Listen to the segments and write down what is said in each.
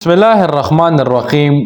बिस्मिल्लाहिर्रहमानिर्रहीम।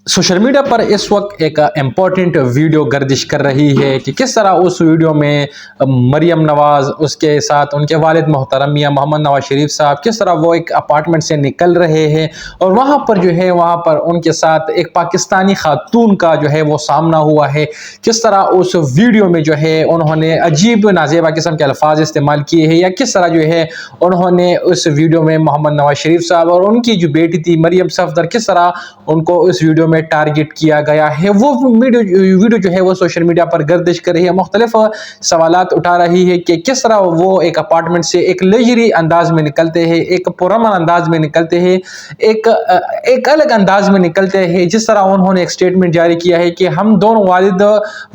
Social media पर इस वक्त एक इम्पॉर्टेंट वीडियो गर्दिश कर रही है कि किस तरह उस वीडियो में मरियम नवाज़, उसके साथ उनके वालिद मोहतरम मियां मोहम्मद नवाज शरीफ साहब, किस तरह वो एक अपार्टमेंट से निकल रहे हैं और वहाँ पर जो है वहाँ पर उनके साथ एक पाकिस्तानी खातून का जो है वो सामना हुआ है। किस तरह उस वीडियो में जो है उन्होंने अजीब नाजेबा किस्म के अल्फाज इस्तेमाल किए हैं, या किस तरह जो है उन्होंने उस वीडियो में मोहम्मद नवाज शरीफ साहब और उनकी जो बेटी थी मरियम सफदर, किस तरह उनको इस वीडियो में टारगेट किया गया है। वो वीडियो जो है वो सोशल मीडिया पर गर्दिश कर रही है, मुख्तलिफ सवालात उठा रही है कि किस तरह वो एक अपार्टमेंट से एक लग्जरी अंदाज में निकलते हैं, एक पुरअमन अंदाज में निकलते हैं, एक अलग अंदाज में निकलते हैं। जिस तरह उन्होंने एक स्टेटमेंट जारी किया है कि हम दोनों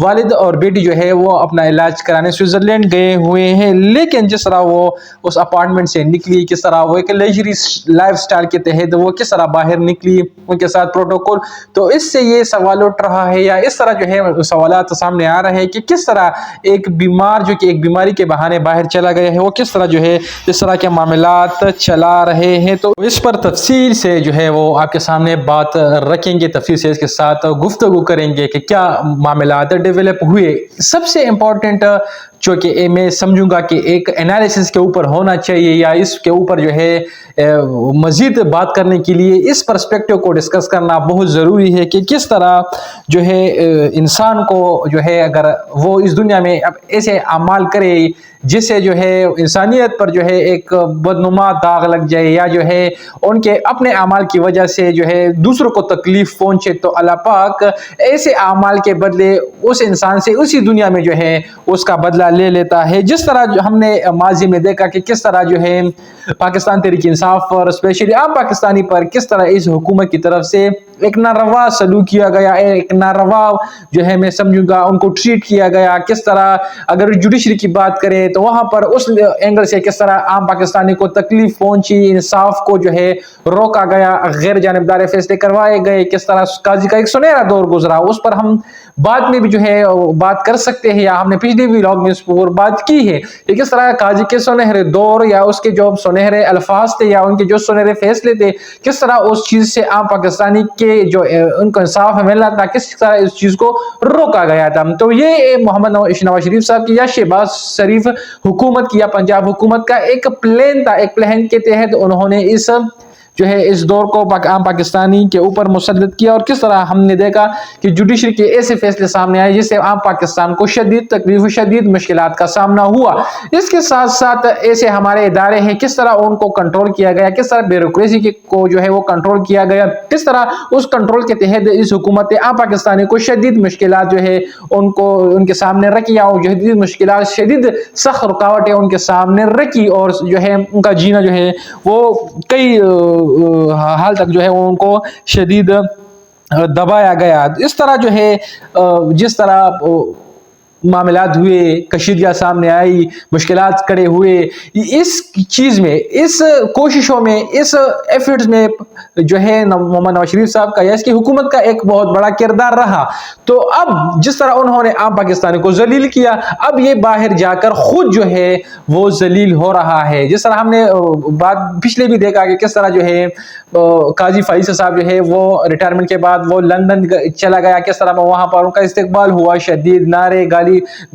वालिद और बेटी जो है वो अपना इलाज कराने स्विट्जरलैंड गए हुए हैं, लेकिन जिस तरह वो उस अपार्टमेंट से निकली, किस तरह वो एक लग्जरी लाइफ स्टाइल के तहत वो किस तरह बाहर निकली, उनके साथ प्रोटोकॉल, तो इससे ये सवाल उठ रहा है या इस तरह जो है सवालात सामने आ रहे हैं कि किस तरह एक बीमार जो कि एक बीमारी के बहाने बाहर चला गया है, वो किस तरह जो है इस तरह के मामलात चला रहे हैं। तो इस पर तफसील से जो है वो आपके सामने बात रखेंगे, तफसील से इसके साथ गुफ्तगू करेंगे कि क्या मामलात डेवलप हुए। सबसे इम्पोर्टेंट जो कि मैं समझूंगा कि एक एनालिसिस के ऊपर होना चाहिए या इसके ऊपर जो है मज़ीद बात करने के लिए इस पर्सपेक्टिव को डिस्कस करना बहुत ज़रूरी है कि किस तरह जो है इंसान को जो है अगर वो इस दुनिया में अब ऐसे अमाल करे जिससे जो है इंसानियत पर जो है एक बदनुमा दाग लग जाए, या जो है उनके अपने अमाल की वजह से जो है दूसरों को तकलीफ पहुंचे, तो अल्लाह पाक ऐसे अमाल के बदले उस इंसान से उसी दुनिया में जो है उसका बदला ले लेता है। जिस तरह जो हमने माजी में देखा कि किस तरह जो है पाकिस्तान तहरीक इंसाफ पर, स्पेशली आम पाकिस्तानी पर किस तरह इस हुकूमत की तरफ से एक नारवा सलूक किया गया, एक नारवा जो है मैं समझूंगा उनको ट्रीट किया गया। किस तरह अगर जुडिशरी की बात करें तो वहां पर उस एंगल से किस तरह आम पाकिस्तानी को तकलीफ पहुंची, इंसाफ को जो है रोका गया, गैर जानिबदार फैसले करवाए गए, किस तरह काजी का एक सुनहरा दौर गुजरा, उस पर हम बाद में भी जो है बात कर सकते हैं या हमने पिछले व्लॉग में इस पर बात की है कि किस तरह काजी के सुनहरे दौर या उसके जो सुनहरे अल्फाज थे या उनके जो सुनहरे फैसले थे, किस तरह उस चीज से आम पाकिस्तानी के जो उनको इंसाफ मिलना था, किस तरह इस चीज को रोका गया था। तो ये मोहम्मद नवाज शरीफ साहब की या शहबाज शरीफ हुकूमत की या पंजाब हुकूमत का एक प्लान था, एक प्लान के तहत उन्होंने इस जो है इस दौर को आम पाकिस्तानी के ऊपर मुसल्लत किया। और किस तरह हमने देखा कि जुडिशरी के ऐसे फैसले सामने आए जिससे आम पाकिस्तान को शदीद तकलीफ, शदीद मुश्किलात का सामना हुआ। इसके साथ साथ ऐसे हमारे इदारे हैं, किस तरह उनको कंट्रोल किया गया, किस तरह ब्यूरोक्रेसी को जो है वो कंट्रोल किया गया, किस तरह उस कंट्रोल के तहत इस हुकूमत आम पाकिस्तानी को शदीद मुश्किलात जो है उनको उनके सामने रखी, या शदीद मुश्किलात, शदीद सख्त रुकावटें उनके सामने रखी, और जो है उनका जीना जो है वो कई हाल तक जो है उनको शदीद दबाया गया। इस तरह जो है जिस तरह मामलात हुए, कशीदगियाँ सामने आई, मुश्किलात खड़े हुए, इस चीज़ में, इस कोशिशों में, इस एफर्ट्स में जो है मोहम्मद नवाज शरीफ साहब का या इसकी हुकूमत का एक बहुत बड़ा किरदार रहा। तो अब जिस तरह उन्होंने आम पाकिस्तानी को जलील किया, अब ये बाहर जाकर खुद जो है वो जलील हो रहा है। जिस तरह हमने बात पिछले भी देखा कि किस तरह जो है काजी फैसल साहब जो है वो रिटायरमेंट के बाद वो लंदन चला गया, किस तरह वहाँ पर उनका इस्तकबाल हुआ, शदीद नारे गाली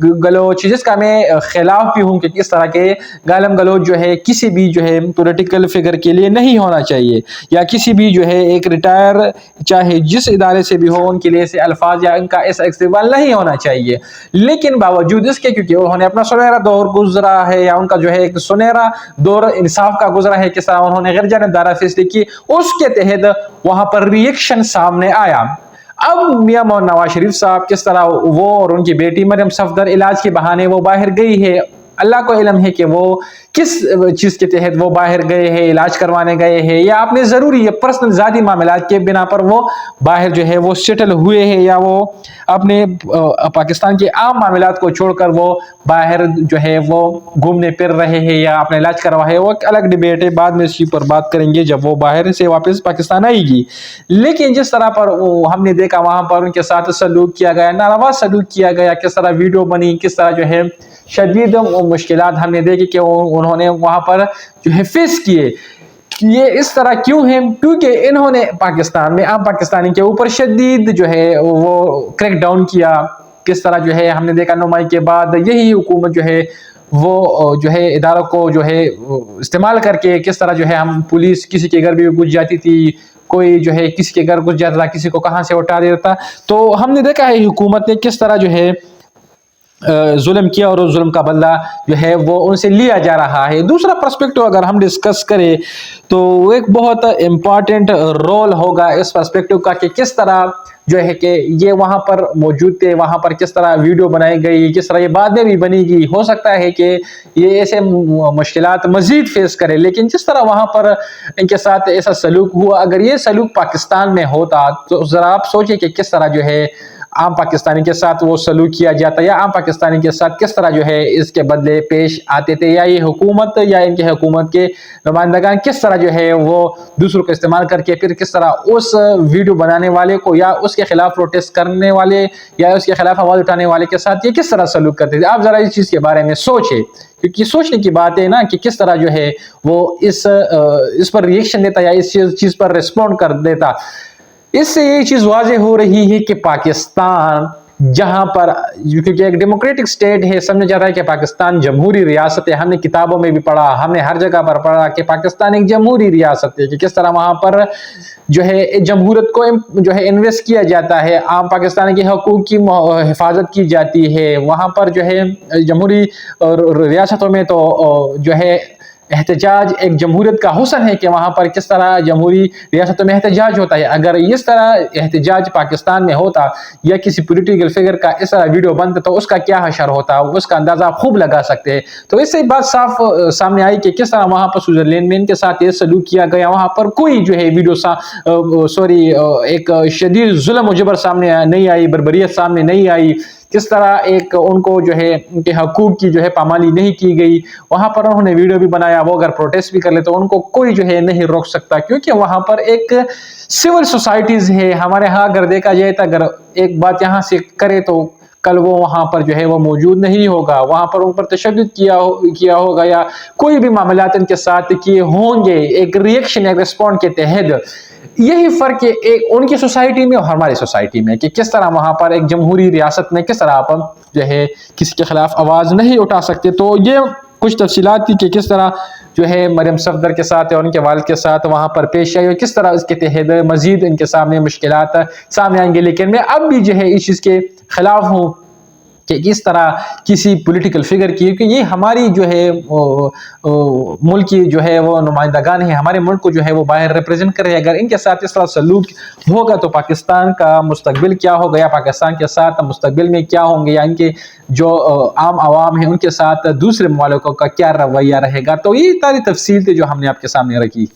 गलोच, जिसका मैं खिलाफ भी हूँ कि किस तरह के गालम गलोच जो है किसी भी जो है पॉलिटिकल फिगर के लिए नहीं होना चाहिए, या किसी भी जो है एक रिटायर चाहे जिस इदारे से भी हो उनके लिए ऐसे अल्फाज या उनका ऐसा इस्तेमाल नहीं होना चाहिए। लेकिन बावजूद इसके क्योंकि उन्होंने अपना सुनहरा दौर गुजरा है या उनका जो है एक सुनहरा दौर इंसाफ का गुजरा है, किस तरह उन्होंने गैर जानिबदार फैसले किए, उसके तहत वहां पर रिएक्शन सामने आया। अब मियां मोहम्मद नवाज शरीफ साहब किस तरह वो और उनकी बेटी मरियम सफदर इलाज के बहाने वो बाहर गई है, अल्लाह को इल्म है कि वो किस चीज़ के तहत वो बाहर गए हैं, इलाज करवाने गए हैं, या अपने ज़रूरी है पर्सनल ज़ाती मामलात के बिना पर वो बाहर जो है वो सेटल हुए हैं, या वो अपने पाकिस्तान के आम मामलात को छोड़कर वो बाहर जो है वो घूमने फिर रहे हैं या अपना इलाज करवा है। वो एक अलग डिबेट है, बाद में इसी पर बात करेंगे जब वो बाहर से वापस पाकिस्तान आएगी। लेकिन जिस तरह पर हमने देखा वहाँ पर उनके साथ सलूक किया गया, नारवा सलूक किया गया, किस तरह वीडियो बनी, किस तरह जो है शदीद मुश्किलात हमने देखी कि उन्होंने वहाँ पर जो है फेस किए। یہ اس طرح کیوں ہے؟ کیونکہ انہوں نے پاکستان میں عام پاکستانی کے اوپر شدید جو ہے وہ کریک ڈاؤن کیا. کس طرح جو ہے ہم نے دیکھا نمائی کے بعد یہی حکومت جو ہے وہ جو ہے اداروں کو جو ہے استعمال کر کے کس طرح جو ہے ہم پولیس کسی کے گھر بھی گھس جاتی تھی, کوئی جو ہے کسی کے گھر گھس جاتا تھا, کسی کو کہاں سے اٹھا دیتا. تو ہم نے دیکھا ہے حکومت نے کس طرح جو ہے ظلم کیا اور ظلم کا بدلہ جو ہے وہ ان سے لیا جا رہا ہے. دوسرا پرسپیکٹو اگر ہم ڈسکس کریں تو ایک بہت امپارٹنٹ رول ہوگا اس پرسپیکٹو کا کہ کس طرح جو ہے کہ یہ وہاں پر موجود تھے, وہاں پر کس طرح ویڈیو بنائی گئی, کس طرح یہ بعد میں بھی بنی گی. ہو سکتا ہے کہ یہ ایسے مشکلات مزید فیس کرے, لیکن جس طرح وہاں پر ان کے ساتھ ایسا سلوک ہوا, اگر یہ سلوک پاکستان میں ہوتا تو ذرا آپ سوچیں کہ کس طرح جو ہے عام پاکستانی کے ساتھ وہ سلوک کیا جاتا, یا عام پاکستانی کے ساتھ کس طرح جو ہے اس کے بدلے پیش آتے تھے, یا یہ حکومت یا ان کے حکومت کے نمائندگان کس طرح جو ہے وہ دوسروں کو استعمال کر کے پھر کس طرح اس ویڈیو بنانے والے کو یا اس کے خلاف پروٹیسٹ کرنے والے یا اس کے خلاف آواز اٹھانے والے کے ساتھ یہ کس طرح سلوک کرتے تھے. آپ ذرا اس چیز کے بارے میں سوچیں, کیونکہ سوچنے کی بات ہے نا کہ کس طرح جو ہے وہ اس پر ریئیکشن دیتا یا اس چیز پر ریسپونڈ کر دیتا. اس سے یہ چیز واضح ہو رہی ہے کہ پاکستان جہاں پر, کیونکہ ایک ڈیموکریٹک سٹیٹ ہے, سمجھا جاتا ہے کہ پاکستان جمہوری ریاست ہے. ہم نے کتابوں میں بھی پڑھا, ہم نے ہر جگہ پر پڑھا کہ پاکستان ایک جمہوری ریاست ہے, کہ کس طرح وہاں پر جو ہے جمہوریت کو جو ہے انویسٹ کیا جاتا ہے, عام پاکستان کے حقوق کی حفاظت کی جاتی ہے. وہاں پر جو ہے جمہوری ریاستوں میں تو جو ہے احتجاج ایک جمہوریت کا حسن ہے کہ وہاں پر کس طرح جمہوری ریاستوں میں احتجاج ہوتا ہے. اگر اس طرح احتجاج پاکستان میں ہوتا یا کسی پولیٹیکل فگر کا اس طرح ویڈیو بنتا تو اس کا کیا حشر ہوتا, اس کا اندازہ آپ خوب لگا سکتے ہیں. تو اس سے بات صاف سامنے آئی کہ کس طرح وہاں پر سوئٹزرلینڈ میں ان کے ساتھ یہ سلوک کیا گیا. وہاں پر کوئی جو ہے ایک شدید ظلم و جبر سامنے نہیں آئی, بربریت سامنے نہیں آئی. کس طرح ایک ان کو جو ہے ان کے حقوق کی جو ہے پامالی نہیں کی گئی. وہاں پر انہوں نے ویڈیو بھی بنایا, وہ اگر پروٹیسٹ بھی کر لے تو ان کو کوئی جو ہے نہیں روک سکتا, کیونکہ وہاں پر ایک سول سوسائٹیز ہے. ہمارے ہاں اگر دیکھا جائے تو اگر ایک بات یہاں سے کرے تو کل وہ وہاں پر جو ہے وہ موجود نہیں ہوگا, وہاں پر ان پر تشدد کیا ہوگا یا کوئی بھی معاملات ان کے ساتھ کیے ہوں گے ایک ریئیکشن ایک ریسپونڈ کے تحت. یہی فرق ہے ایک ان کی سوسائٹی میں اور ہماری سوسائٹی میں, کہ کس طرح وہاں پر ایک جمہوری ریاست میں کس طرح آپ جو ہے کسی کے خلاف آواز نہیں اٹھا سکتے. تو یہ کچھ تفصیلات تھی کہ کس طرح جو ہے مریم صفدر کے ساتھ اور ان کے والد کے ساتھ وہاں پر پیش آئی, اور کس طرح اس کے تحت مزید ان کے سامنے مشکلات سامنے آئیں گے. لیکن میں اب بھی جو ہے اس چیز کے خلاف ہوں کہ کس طرح کسی پولیٹیکل فگر کی, کیونکہ یہ ہماری جو ہے ملک کی جو ہے وہ نمائندگان ہیں, ہمارے ملک کو جو ہے وہ باہر ریپریزنٹ کر رہے ہیں. اگر ان کے ساتھ اس طرح سلوک ہوگا تو پاکستان کا مستقبل کیا ہوگا, یا پاکستان کے ساتھ مستقبل میں کیا ہوں گے, یا ان کے جو عام عوام ہیں ان کے ساتھ دوسرے ممالکوں کا کیا رویہ رہے گا. تو یہ ساری تفصیل تھی جو ہم نے آپ کے سامنے رکھی.